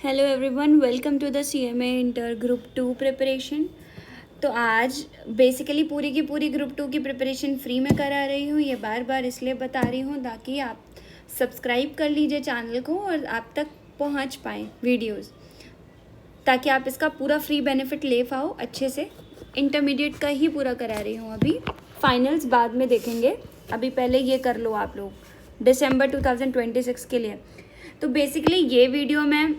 Hello everyone, welcome to the CMA inter group 2 preparation. तो आज basically पूरी की पूरी ग्रुप 2 की प्रिपरेशन फ्री में करा रही हूँ। ये बार बार इसलिए बता रही हूँ ताकि आप सब्सक्राइब कर लीजिए चैनल को और आप तक पहुँच पाएँ वीडियोस, ताकि आप इसका पूरा फ्री बेनिफिट ले पाओ अच्छे से। इंटरमीडिएट का ही पूरा करा रही हूँ, अभी फाइनल्स बाद में देखेंगे, अभी पहले ये कर लो आप लोग दिसंबर 2026 के लिए। तो बेसिकली ये वीडियो मैं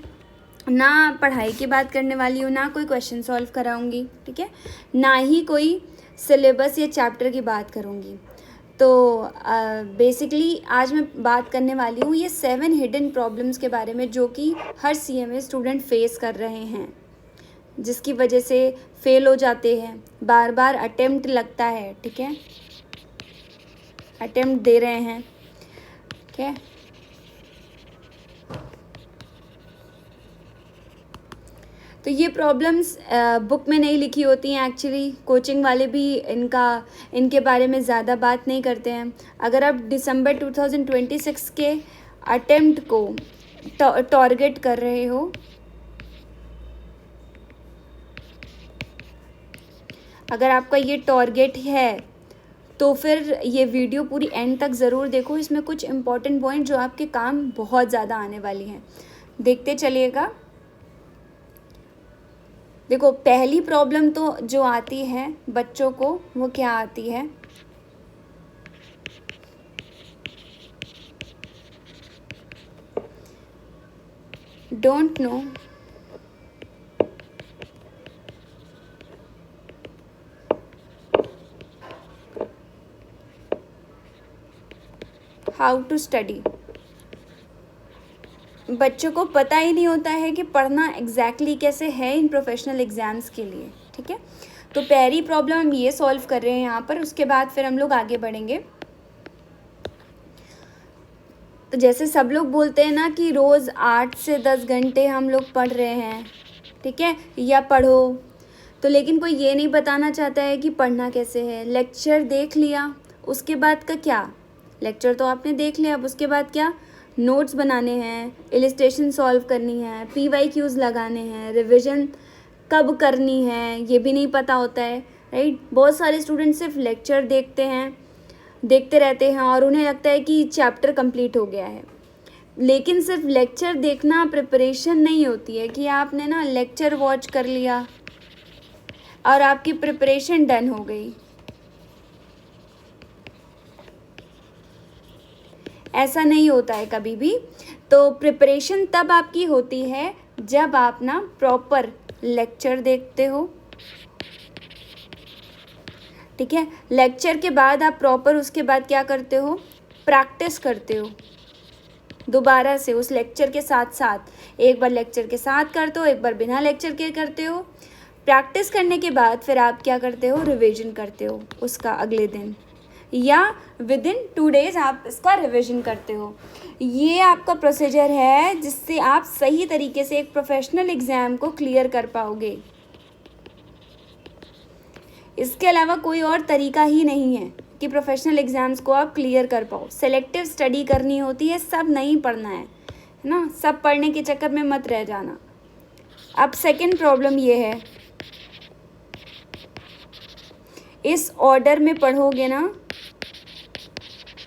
ना पढ़ाई की बात करने वाली हूँ, ना कोई क्वेश्चन सॉल्व कराऊंगी, ठीक है, ना ही कोई सिलेबस या चैप्टर की बात करूँगी। तो बेसिकली आज मैं बात करने वाली हूँ ये 7 हिडन प्रॉब्लम्स के बारे में, जो कि हर CMA स्टूडेंट फेस कर रहे हैं, जिसकी वजह से फेल हो जाते हैं, बार बार अटेम्प्ट लगता है, ठीक है, अटेम्प्ट दे रहे हैं, ठीक है। तो ये प्रॉब्लम्स बुक में नहीं लिखी होती हैं, एक्चुअली कोचिंग वाले भी इनके बारे में ज़्यादा बात नहीं करते हैं। अगर आप दिसंबर 2026 के अटेम्प्ट को टारगेट कर रहे हो, अगर आपका ये टारगेट है तो फिर ये वीडियो पूरी एंड तक ज़रूर देखो। इसमें कुछ इम्पॉर्टेंट पॉइंट जो आपके काम बहुत ज़्यादा आने वाली हैं, देखते चलिएगा। देखो, पहली प्रॉब्लम तो जो आती है बच्चों को, वो क्या आती है, don't know how to study. बच्चों को पता ही नहीं होता है कि पढ़ना एग्जैक्टली कैसे है इन प्रोफेशनल एग्ज़ाम्स के लिए, ठीक है। तो पहली प्रॉब्लम हम ये सॉल्व कर रहे हैं यहाँ पर, उसके बाद फिर हम लोग आगे बढ़ेंगे। तो जैसे सब लोग बोलते हैं ना कि रोज़ 8 से 10 घंटे हम लोग पढ़ रहे हैं, ठीक है, या पढ़ो, तो लेकिन कोई ये नहीं बताना चाहता है कि पढ़ना कैसे है। लेक्चर देख लिया, उसके बाद का क्या, लेक्चर तो आपने देख लिया, अब उसके बाद क्या, नोट्स बनाने हैं, इलिस्ट्रेशन सॉल्व करनी है, PYQs लगाने हैं, रिवीजन कब करनी है ये भी नहीं पता होता है, राइट। बहुत सारे स्टूडेंट सिर्फ लेक्चर देखते रहते हैं और उन्हें लगता है कि चैप्टर कंप्लीट हो गया है। लेकिन सिर्फ लेक्चर देखना प्रिपरेशन नहीं होती है कि आपने ना लेक्चर वॉच कर लिया और आपकी प्रिपरेशन डन हो गई, ऐसा नहीं होता है कभी भी। तो प्रिपरेशन तब आपकी होती है जब आप ना प्रॉपर लेक्चर देखते हो, ठीक है। लेक्चर के बाद आप प्रॉपर उसके बाद क्या करते हो, प्रैक्टिस करते हो दोबारा से उस लेक्चर के साथ साथ। एक बार लेक्चर के साथ करते हो, एक बार बिना लेक्चर के करते हो। प्रैक्टिस करने के बाद फिर आप क्या करते हो, रिवीजन करते हो उसका अगले दिन, या विद इन 2 डेज़ आप इसका रिवीजन करते हो। ये आपका प्रोसीजर है जिससे आप सही तरीके से एक प्रोफेशनल एग्ज़ाम को क्लियर कर पाओगे। इसके अलावा कोई और तरीका ही नहीं है कि प्रोफेशनल एग्ज़ाम्स को आप क्लियर कर पाओ। सेलेक्टिव स्टडी करनी होती है, सब नहीं पढ़ना है ना, सब पढ़ने के चक्कर में मत रह जाना। अब सेकंड प्रॉब्लम ये है, इस ऑर्डर में पढ़ोगे ना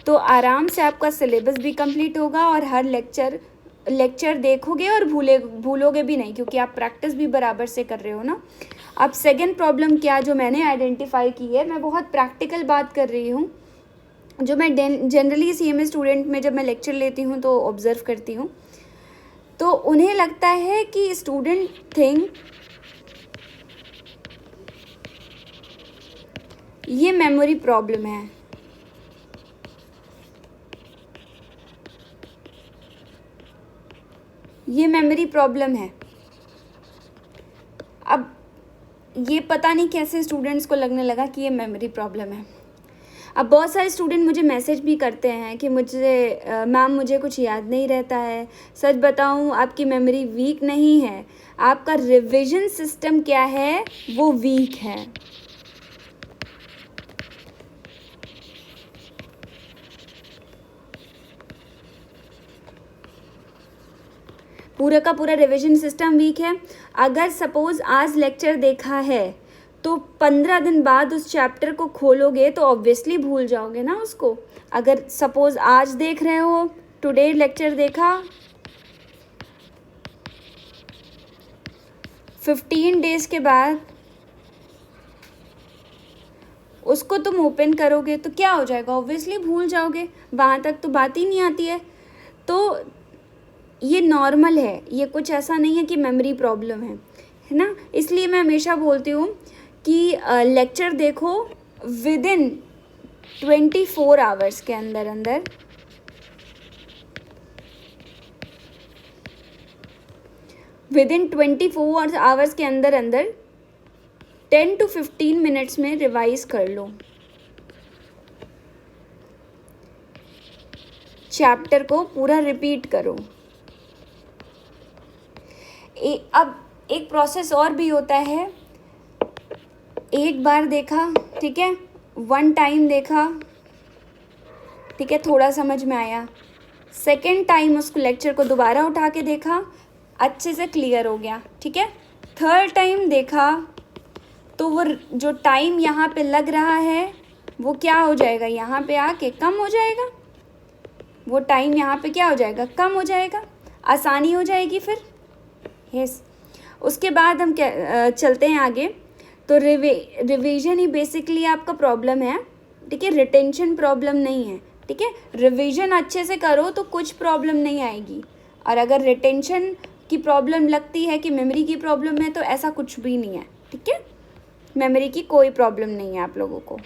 तो आराम से आपका सिलेबस भी कंप्लीट होगा और हर लेक्चर देखोगे और भूलोगे भी नहीं, क्योंकि आप प्रैक्टिस भी बराबर से कर रहे हो ना। अब सेकंड प्रॉब्लम क्या जो मैंने आइडेंटिफाई की है, मैं बहुत प्रैक्टिकल बात कर रही हूँ, जो मैं जनरली CMA स्टूडेंट में जब मैं लेक्चर लेती हूँ तो ऑब्ज़र्व करती हूँ, तो उन्हें लगता है कि स्टूडेंट थिंक ये मेमोरी प्रॉब्लम है। ये मेमोरी प्रॉब्लम है। अब ये पता नहीं कैसे स्टूडेंट्स को लगने लगा कि ये मेमोरी प्रॉब्लम है। अब बहुत सारे स्टूडेंट मुझे मैसेज भी करते हैं कि मैम मुझे कुछ याद नहीं रहता है। सच बताऊं, आपकी मेमोरी वीक नहीं है, आपका रिवीजन सिस्टम क्या है, वो वीक है। पूरा का पूरा रिवीजन सिस्टम वीक है। अगर सपोज आज लेक्चर देखा है तो 15 दिन बाद उस चैप्टर को खोलोगे तो ऑब्वियसली भूल जाओगे ना उसको। अगर सपोज आज देख रहे हो, टुडे लेक्चर देखा, 15 डेज के बाद उसको तुम ओपन करोगे तो क्या हो जाएगा, ऑब्वियसली भूल जाओगे, वहाँ तक तो बात ही नहीं आती है। तो ये नॉर्मल है, ये कुछ ऐसा नहीं है कि मेमोरी प्रॉब्लम है ना। इसलिए मैं हमेशा बोलती हूँ कि लेक्चर देखो विद इन 24 आवर्स के अंदर अंदर, विद इन 24 आवर्स के अंदर अंदर 10 to 15 मिनट्स में रिवाइज कर लो, चैप्टर को पूरा रिपीट करो। अब एक प्रोसेस और भी होता है, एक बार देखा, ठीक है, वन टाइम देखा, ठीक है, थोड़ा समझ में आया, सेकेंड टाइम उसको लेक्चर को दोबारा उठा के देखा, अच्छे से क्लियर हो गया, ठीक है, थर्ड टाइम देखा तो वो जो टाइम यहाँ पे लग रहा है वो क्या हो जाएगा, यहाँ पे आके कम हो जाएगा, वो टाइम यहाँ पे क्या हो जाएगा, कम हो जाएगा, आसानी हो जाएगी फिर। यस, उसके बाद हम क्या चलते हैं आगे। तो रिवीजन ही बेसिकली आपका प्रॉब्लम है, ठीक है, रिटेंशन प्रॉब्लम नहीं है, ठीक है। रिवीजन अच्छे से करो तो कुछ प्रॉब्लम नहीं आएगी, और अगर रिटेंशन की प्रॉब्लम लगती है कि मेमोरी की प्रॉब्लम है तो ऐसा कुछ भी नहीं है, ठीक है, मेमोरी की कोई प्रॉब्लम नहीं है आप लोगों को।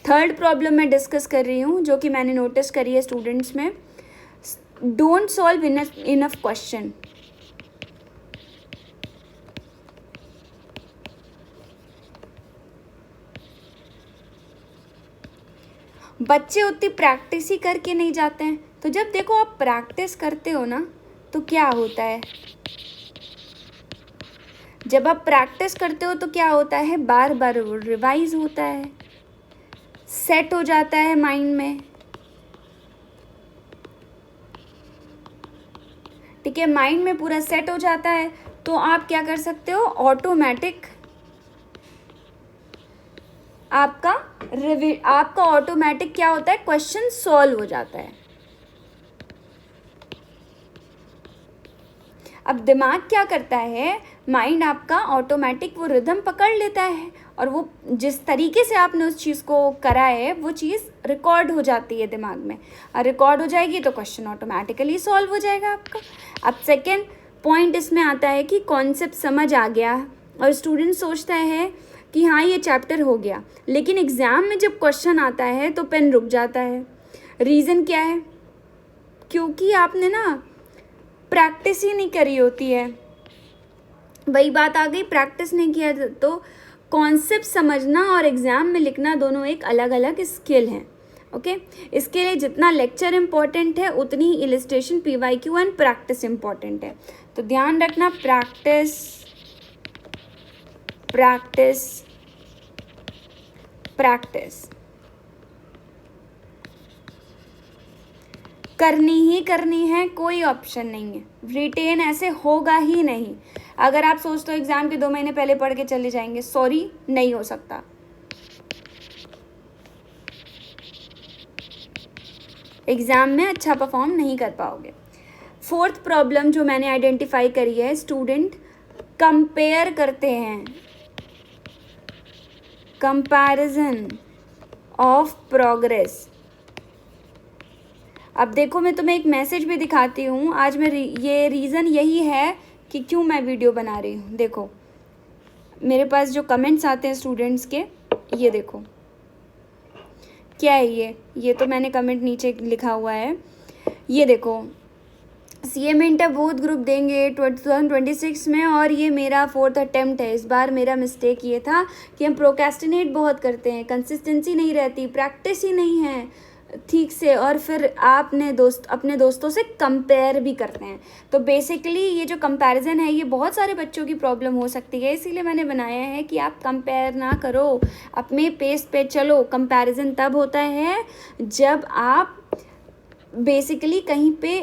थर्ड प्रॉब्लम मैं डिस्कस कर रही हूँ जो कि मैंने नोटिस करी है स्टूडेंट्स में, डोंट सॉल्व इनफ क्वेश्चन। बच्चे उतनी प्रैक्टिस ही करके नहीं जाते हैं। तो जब देखो आप प्रैक्टिस करते हो ना तो क्या होता है, जब आप प्रैक्टिस करते हो तो क्या होता है, बार बार वो रिवाइज होता है, सेट हो जाता है माइंड में, ठीक है, माइंड में पूरा सेट हो जाता है। तो आप क्या कर सकते हो, ऑटोमेटिक आपका ऑटोमेटिक क्या होता है, क्वेश्चन सॉल्व हो जाता है। अब दिमाग क्या करता है, माइंड आपका ऑटोमेटिक वो रिदम पकड़ लेता है और वो जिस तरीके से आपने उस चीज़ को करा है वो चीज़ रिकॉर्ड हो जाती है दिमाग में, और रिकॉर्ड हो जाएगी तो क्वेश्चन ऑटोमेटिकली सॉल्व हो जाएगा आपका। अब सेकेंड पॉइंट इसमें आता है कि कॉन्सेप्ट समझ आ गया और स्टूडेंट सोचता है कि हाँ ये चैप्टर हो गया, लेकिन एग्ज़ाम में जब क्वेश्चन आता है तो पेन रुक जाता है। रीज़न क्या है, क्योंकि आपने ना प्रैक्टिस ही नहीं करी होती है। वही बात आ गई, प्रैक्टिस नहीं किया तो कॉन्सेप्ट समझना और एग्ज़ाम में लिखना दोनों एक अलग अलग स्किल हैं, ओके। इसके लिए जितना लेक्चर इम्पॉर्टेंट है उतनी ही illustration, PYQ and practice important है। तो ध्यान रखना, प्रैक्टिस प्रैक्टिस प्रैक्टिस करनी ही करनी है, कोई ऑप्शन नहीं है, रिटेन ऐसे होगा ही नहीं। अगर आप सोचते हो एग्ज़ाम के 2 महीने पहले पढ़ के चले जाएंगे, सॉरी, नहीं हो सकता। एग्ज़ाम में अच्छा परफॉर्म नहीं कर पाओगे। फोर्थ प्रॉब्लम जो मैंने आइडेंटिफाई करी है, स्टूडेंट कंपेयर करते हैं, कंपैरिजन ऑफ प्रोग्रेस। अब देखो मैं तुम्हें एक मैसेज भी दिखाती हूँ आज। मैं ये रीज़न यही है कि क्यों मैं वीडियो बना रही हूँ। देखो मेरे पास जो कमेंट्स आते हैं स्टूडेंट्स के, ये देखो क्या है ये तो मैंने कमेंट नीचे लिखा हुआ है। ये देखो, CMA इंटर बोथ ग्रुप देंगे 2026 में और ये मेरा 4th अटेम्प्ट है। इस बार मेरा मिस्टेक ये था कि हम प्रोक्रेस्टिनेट बहुत करते हैं, कंसिस्टेंसी नहीं रहती, प्रैक्टिस ही नहीं है ठीक से, और फिर अपने दोस्तों से कंपेयर भी करते हैं। तो बेसिकली ये जो कंपैरिजन है ये बहुत सारे बच्चों की प्रॉब्लम हो सकती है, इसीलिए मैंने बनाया है कि आप कंपेयर ना करो, अपने पेस पे चलो। कंपैरिजन तब होता है जब आप बेसिकली कहीं पे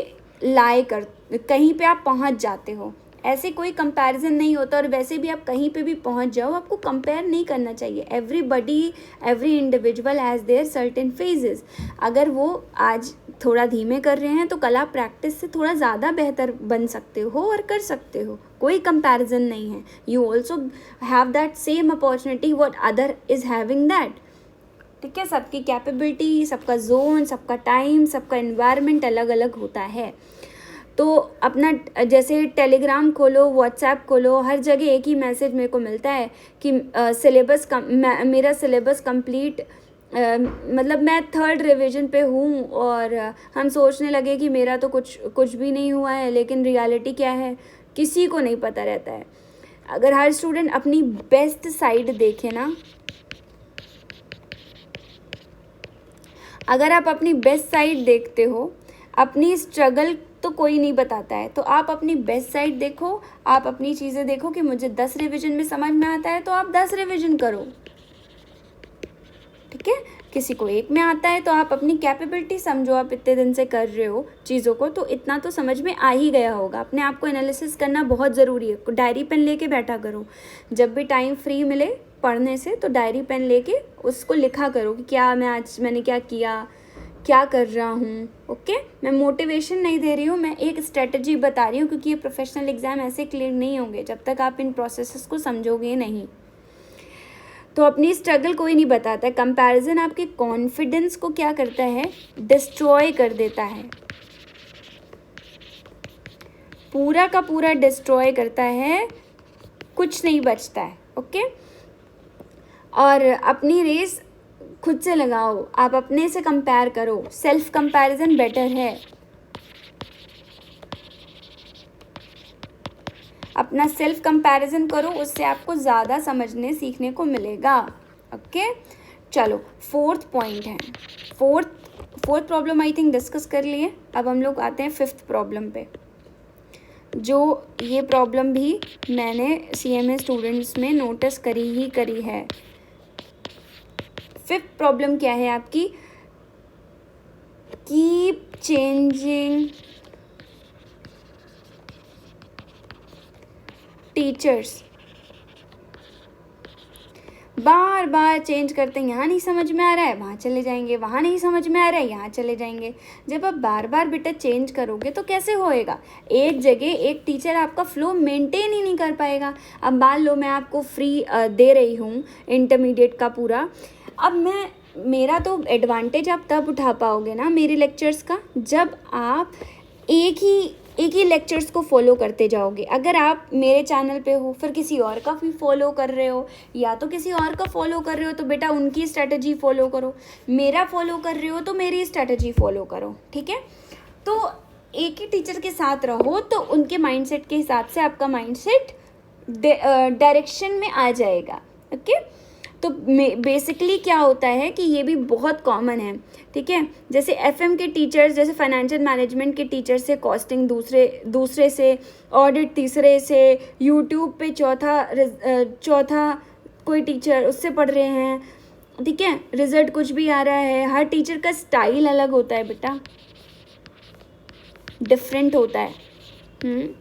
कहीं पे आप पहुंच जाते हो, ऐसे कोई कंपैरिजन नहीं होता। और वैसे भी आप कहीं पे भी पहुंच जाओ, आपको कंपेयर नहीं करना चाहिए। Every individual has their certain phases. अगर वो आज थोड़ा धीमे कर रहे हैं तो कल आप प्रैक्टिस से थोड़ा ज़्यादा बेहतर बन सकते हो और कर सकते हो, कोई कंपैरिजन नहीं है। You also have that same opportunity what other is having that. ठीक है, सबकी कैपेबिलिटी, सबका जोन, सबका टाइम, सबका एनवायरनमेंट अलग अलग होता है। तो अपना जैसे टेलीग्राम खोलो, व्हाट्सएप खोलो, हर जगह एक ही मैसेज मेरे को मिलता है कि मेरा सिलेबस कंप्लीट, मतलब मैं 3rd रिवीजन पे हूँ और हम सोचने लगे कि मेरा तो कुछ भी नहीं हुआ है, लेकिन रियलिटी क्या है किसी को नहीं पता रहता है। अगर हर स्टूडेंट अपनी बेस्ट साइड देखे ना, अगर आप अपनी बेस्ट साइड देखते हो, अपनी स्ट्रगल तो कोई नहीं बताता है, तो आप अपनी बेस्ट साइड देखो, आप अपनी चीज़ें देखो कि मुझे 10 रिवीजन में समझ में आता है तो आप 10 रिवीजन करो। ठीक है, किसी को 1 में आता है तो आप अपनी कैपेबिलिटी समझो, आप इतने दिन से कर रहे हो चीज़ों को तो इतना तो समझ में आ ही गया होगा। अपने आप को एनालिसिस करना बहुत ज़रूरी है। डायरी पेन लेके बैठा करो, जब भी टाइम फ्री मिले पढ़ने से तो डायरी पेन लेके उसको लिखा करो कि मैंने क्या किया, क्या कर रहा हूँ। ओके, मैं मोटिवेशन नहीं दे रही हूँ, मैं एक स्ट्रेटजी बता रही हूँ, क्योंकि ये प्रोफेशनल एग्ज़ाम ऐसे क्लियर नहीं होंगे जब तक आप इन प्रोसेसेस को समझोगे नहीं। तो अपनी स्ट्रगल कोई नहीं बताता है। कंपैरिजन आपके कॉन्फिडेंस को क्या करता है, डिस्ट्रॉय कर देता है, पूरा का पूरा डिस्ट्रॉय करता है, कुछ नहीं बचता है। ओके, और अपनी रेस खुद से लगाओ, आप अपने से कंपेयर करो, सेल्फ कंपैरिजन बेटर है। अपना सेल्फ कंपैरिजन करो, उससे आपको ज़्यादा समझने सीखने को मिलेगा। ओके, चलो 4th पॉइंट है, fourth problem I think discuss कर लिए। अब हम लोग आते हैं 5th प्रॉब्लम पे, जो ये प्रॉब्लम भी मैंने CMA स्टूडेंट्स में नोटिस करी है। 5th प्रॉब्लम क्या है आपकी, कीप चेंजिंग टीचर्स। बार बार चेंज करते हैं, यहाँ नहीं समझ में आ रहा है वहाँ चले जाएंगे, वहाँ नहीं समझ में आ रहा है यहाँ चले जाएंगे। जब आप बार बार बेटा चेंज करोगे तो कैसे होएगा, एक जगह एक टीचर आपका फ्लो मेंटेन ही नहीं कर पाएगा। अब मान लो मैं आपको फ्री दे रही हूँ इंटरमीडिएट का पूरा, अब मेरा तो एडवांटेज आप तब उठा पाओगे ना मेरे लेक्चर्स का, जब आप एक ही लेक्चर्स को फॉलो करते जाओगे। अगर आप मेरे चैनल पे हो फिर किसी और का भी फॉलो कर रहे हो, या तो किसी और का फॉलो कर रहे हो तो बेटा उनकी स्ट्रेटजी फॉलो करो, मेरा फॉलो कर रहे हो तो मेरी स्ट्रेटजी फॉलो करो। ठीक है, तो एक ही टीचर के साथ रहो तो उनके माइंडसेट के हिसाब से आपका माइंडसेट डायरेक्शन में आ जाएगा। ओके, तो बेसिकली क्या होता है कि ये भी बहुत कॉमन है। ठीक है, जैसे FM के टीचर्स, जैसे फाइनेंशियल मैनेजमेंट के टीचर से कॉस्टिंग दूसरे से, ऑडिट तीसरे से, यूट्यूब पे चौथा कोई टीचर उससे पढ़ रहे हैं। ठीक है, रिजल्ट कुछ भी आ रहा है। हर टीचर का स्टाइल अलग होता है बेटा, डिफरेंट होता है।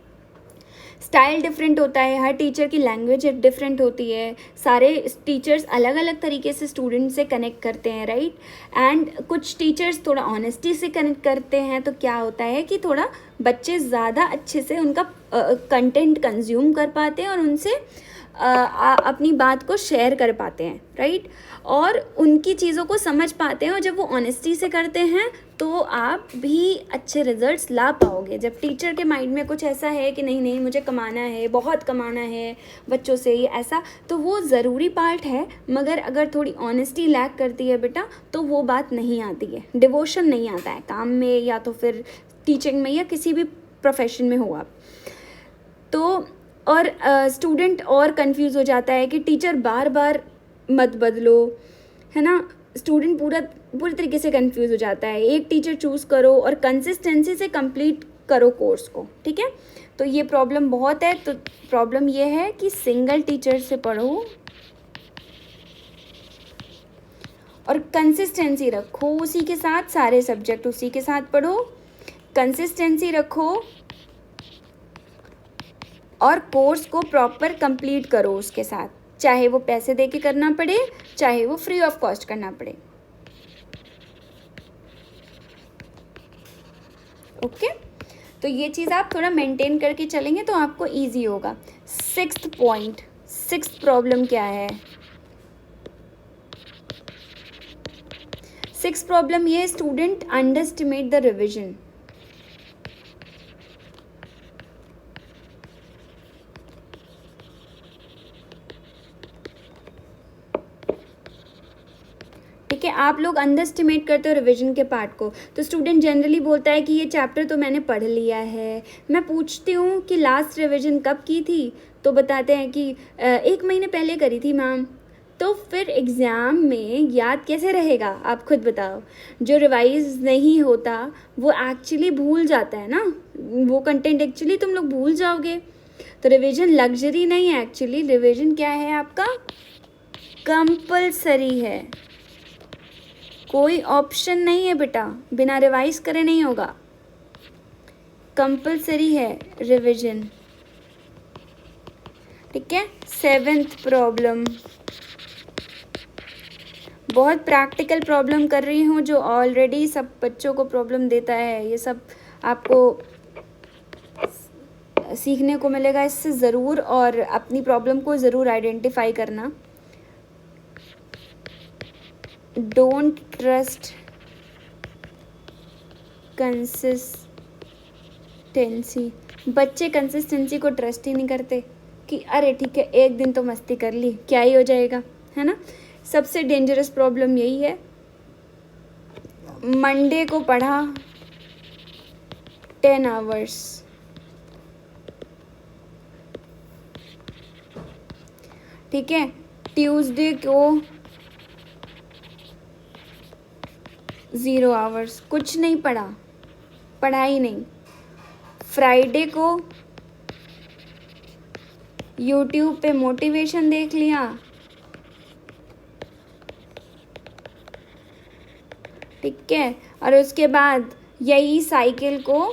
स्टाइल डिफरेंट होता है, हर टीचर की लैंग्वेज डिफरेंट होती है। सारे टीचर्स अलग अलग तरीके से स्टूडेंट से कनेक्ट करते हैं, राइट। एंड कुछ टीचर्स थोड़ा ऑनेस्टी से कनेक्ट करते हैं, तो क्या होता है कि थोड़ा बच्चे ज़्यादा अच्छे से उनका कंटेंट कंज्यूम कर पाते हैं और उनसे अपनी बात को शेयर कर पाते हैं, राइट, और उनकी चीज़ों को समझ पाते हैं। और जब वो ऑनेस्टी से करते हैं तो आप भी अच्छे रिजल्ट्स ला पाओगे। जब टीचर के माइंड में कुछ ऐसा है कि नहीं मुझे कमाना है, बहुत कमाना है बच्चों से, ये ऐसा, तो वो ज़रूरी पार्ट है, मगर अगर थोड़ी ऑनेस्टी लैक करती है बेटा तो वो बात नहीं आती है, डिवोशन नहीं आता है काम में, या तो फिर टीचिंग में, या किसी भी प्रोफेशन में हो आप तो। और स्टूडेंट और कंफ्यूज हो जाता है कि टीचर बार बार मत बदलो, है ना। स्टूडेंट पूरी तरीके से कंफ्यूज हो जाता है। एक टीचर चूज़ करो और कंसिस्टेंसी से कंप्लीट करो कोर्स को। ठीक है, तो ये प्रॉब्लम बहुत है। तो प्रॉब्लम ये है कि सिंगल टीचर से पढ़ो और कंसिस्टेंसी रखो उसी के साथ, सारे सब्जेक्ट उसी के साथ पढ़ो, कंसिस्टेंसी रखो और कोर्स को प्रॉपर कंप्लीट करो उसके साथ, चाहे वो पैसे दे के करना पड़े, चाहे वो फ्री ऑफ कॉस्ट करना पड़े। ओके, तो ये चीज़ आप थोड़ा मेंटेन करके चलेंगे तो आपको इजी होगा। सिक्स्थ पॉइंट, सिक्स्थ प्रॉब्लम क्या है? सिक्स्थ प्रॉब्लम ये, student under estimate the revision. ठीक है, आप लोग अंडर एस्टिमेट करते हो रिवीजन के पार्ट को। तो स्टूडेंट जनरली बोलता है कि ये चैप्टर तो मैंने पढ़ लिया है। मैं पूछती हूँ कि लास्ट रिवीजन कब की थी, तो बताते हैं कि 1 महीने पहले करी थी मैम। तो फिर एग्ज़ाम में याद कैसे रहेगा, आप खुद बताओ। जो रिवाइज नहीं होता वो एक्चुअली भूल जाता है ना, वो कंटेंट एक्चुअली तुम लोग भूल जाओगे। तो रिवीजन लग्जरी नहीं है, एक्चुअली रिवीजन क्या है आपका, कंपल्सरी है। कोई ऑप्शन नहीं है बेटा, बिना रिवाइज करे नहीं होगा, कंपल्सरी है रिवीजन। ठीक है, सेवेंथ प्रॉब्लम, बहुत प्रैक्टिकल प्रॉब्लम कर रही हूँ जो ऑलरेडी सब बच्चों को प्रॉब्लम देता है। ये सब आपको सीखने को मिलेगा इससे ज़रूर, और अपनी प्रॉब्लम को ज़रूर आइडेंटिफाई करना। Don't trust consistency. बच्चे कंसिस्टेंसी को ट्रस्ट ही नहीं करते कि अरे ठीक है एक दिन तो मस्ती कर ली, क्या ही हो जाएगा, है ना। सबसे डेंजरस प्रॉब्लम यही है। मंडे को पढ़ा 10 आवर्स, ठीक है, ट्यूसडे को 0 आवर्स, कुछ नहीं पढ़ा, पढ़ा ही नहीं। फ्राइडे को यूट्यूब पे मोटिवेशन देख लिया, ठीक है, और उसके बाद यही साइकिल को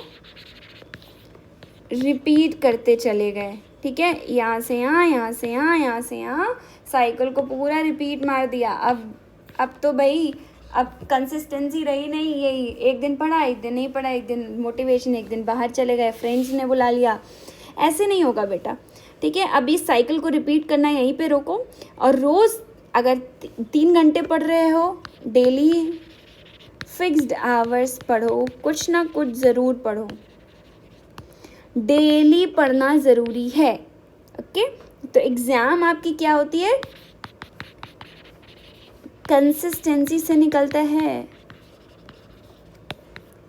रिपीट करते चले गए। ठीक है, यहाँ से यहाँ, यहाँ से यहाँ, यहाँ से यहाँ, साइकिल को पूरा रिपीट मार दिया। अब तो भाई अब कंसिस्टेंसी रही नहीं, यही एक दिन पढ़ा एक दिन नहीं पढ़ा, एक दिन मोटिवेशन एक दिन बाहर चले गए, फ्रेंड्स ने बुला लिया, ऐसे नहीं होगा बेटा। ठीक है, अब इस साइकिल को रिपीट करना यहीं पे रोको, और रोज़ अगर 3 घंटे पढ़ रहे हो डेली, फिक्स्ड आवर्स पढ़ो, कुछ ना कुछ ज़रूर पढ़ो, डेली पढ़ना ज़रूरी है। ओके, तो एग्ज़ाम आपकी क्या होती है, कंसिस्टेंसी से निकलता है,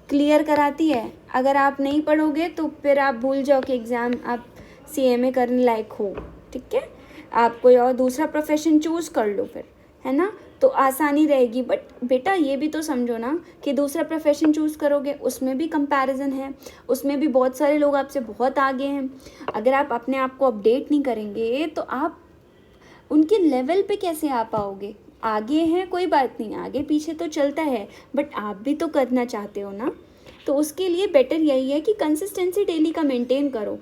क्लियर कराती है। अगर आप नहीं पढ़ोगे तो फिर आप भूल जाओ कि एग्ज़ाम आप CMA करने लायक हो। ठीक है, आप कोई और दूसरा प्रोफेशन चूज़ कर लो फिर, है ना, तो आसानी रहेगी। बट बेटा ये भी तो समझो ना कि दूसरा प्रोफेशन चूज़ करोगे उसमें भी कंपैरिजन है, उसमें भी बहुत सारे लोग आपसे बहुत आगे हैं। अगर आप अपने आप को अपडेट नहीं करेंगे तो आप उनके लेवल पे कैसे आ पाओगे। आगे हैं कोई बात नहीं, आगे पीछे तो चलता है, बट आप भी तो करना चाहते हो ना। तो उसके लिए बेटर यही है कि कंसिस्टेंसी डेली का मेंटेन करो।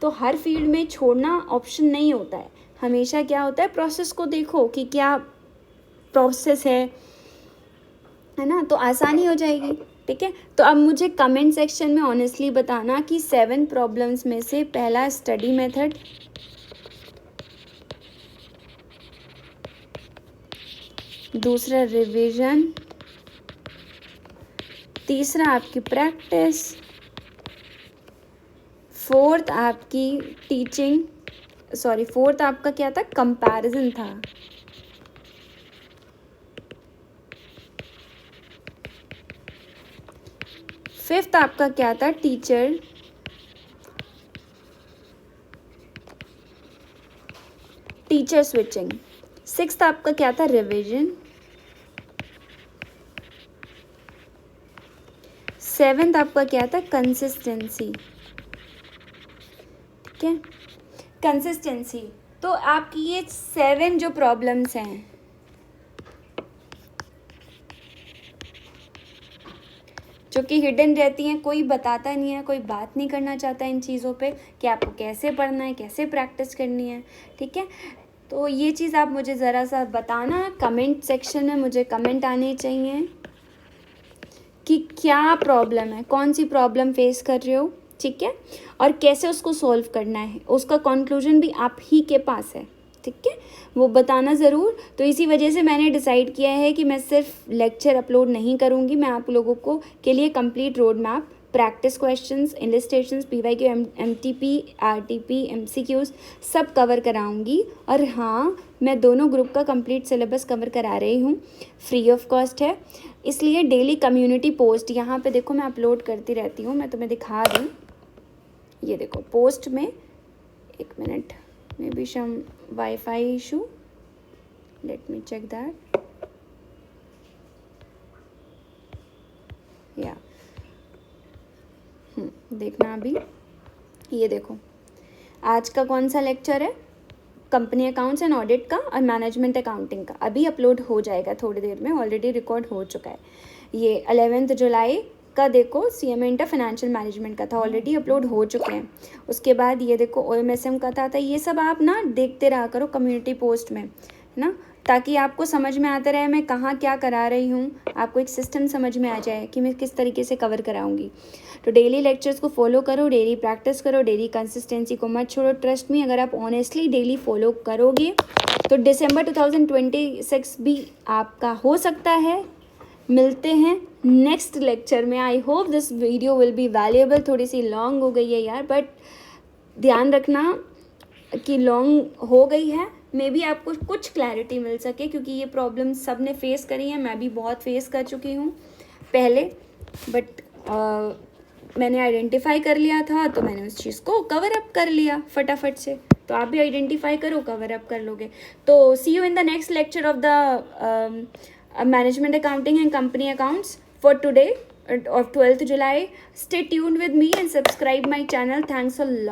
तो हर फील्ड में छोड़ना ऑप्शन नहीं होता है, हमेशा क्या होता है, प्रोसेस को देखो कि क्या प्रोसेस है ना, तो आसानी हो जाएगी। ठीक है, तो अब मुझे कमेंट सेक्शन में ऑनेस्टली बताना कि 7 प्रॉब्लम्स में से पहला स्टडी मेथड, दूसरा रिवीजन, तीसरा आपकी प्रैक्टिस, फोर्थ आपकी टीचिंग, सॉरी फोर्थ आपका क्या था, कंपैरिजन था, फिफ्थ आपका क्या था, टीचर स्विचिंग, सिक्स्थ आपका क्या था, रिवीजन, सेवेंथ आपका क्या था, कंसिस्टेंसी। ठीक है, कंसिस्टेंसी। तो आपकी ये 7 जो प्रॉब्लम्स हैं, जो कि हिडन रहती हैं, कोई बताता नहीं है, कोई बात नहीं करना चाहता इन चीज़ों पे कि आपको कैसे पढ़ना है, कैसे प्रैक्टिस करनी है, ठीक है। तो ये चीज़ आप मुझे ज़रा सा बताना, कमेंट सेक्शन में मुझे कमेंट आने चाहिए कि क्या प्रॉब्लम है, कौन सी प्रॉब्लम फेस कर रहे हो, ठीक है, और कैसे उसको सॉल्व करना है। उसका कंक्लूजन भी आप ही के पास है, ठीक है, वो बताना ज़रूर। तो इसी वजह से मैंने डिसाइड किया है कि मैं सिर्फ लेक्चर अपलोड नहीं करूँगी, मैं आप लोगों को के लिए complete road map, practice questions, illustrations, PYQ, MTP, RTP, MCQs सब कवर कराऊंगी। और हाँ, मैं दोनों ग्रुप का कंप्लीट सिलेबस कवर करा रही हूँ, फ्री ऑफ कॉस्ट है। इसलिए डेली कम्युनिटी पोस्ट यहाँ पे देखो मैं अपलोड करती रहती हूँ, मैं तुम्हें दिखा दूँ। ये देखो पोस्ट में, एक minute, maybe some wifi issue, let me check that. या देखना अभी, ये देखो आज का कौन सा लेक्चर है, कंपनी अकाउंट्स एंड ऑडिट का और मैनेजमेंट अकाउंटिंग का, अभी अपलोड हो जाएगा थोड़ी देर में, ऑलरेडी रिकॉर्ड हो चुका है। ये 11 जुलाई का देखो CMA इंटर फाइनेंशियल मैनेजमेंट का था, ऑलरेडी अपलोड हो चुके हैं। उसके बाद ये देखो OMSM का था। ये सब आप ना देखते रहा करो कम्युनिटी पोस्ट में, है ना, ताकि आपको समझ में आता रहे मैं कहाँ क्या करा रही हूँ, आपको एक सिस्टम समझ में आ जाए कि मैं किस तरीके से कवर कराऊंगी। तो डेली लेक्चर्स को फॉलो करो, डेली प्रैक्टिस करो, डेली कंसिस्टेंसी को मत छोड़ो। ट्रस्ट मी, अगर आप ऑनेस्टली डेली फॉलो करोगे तो दिसंबर 2026 भी आपका हो सकता है। मिलते हैं नेक्स्ट लेक्चर में। I hope this video will be valuable. थोड़ी सी लॉन्ग हो गई है यार, बट ध्यान रखना कि लॉन्ग हो गई है, मे बी आपको कुछ क्लैरिटी मिल सके, क्योंकि ये प्रॉब्लम सब ने फेस करी है, मैं भी बहुत फेस कर चुकी हूँ पहले, बट मैंने आइडेंटिफाई कर लिया था तो मैंने उस चीज़ को कवर अप कर लिया फटाफट से। तो आप भी आइडेंटिफाई करो, कवर अप कर लोगे। तो see you in the next lecture of the management accounting and company accounts for today of 12th July. Stay tuned with me and subscribe my channel. Thanks a lot.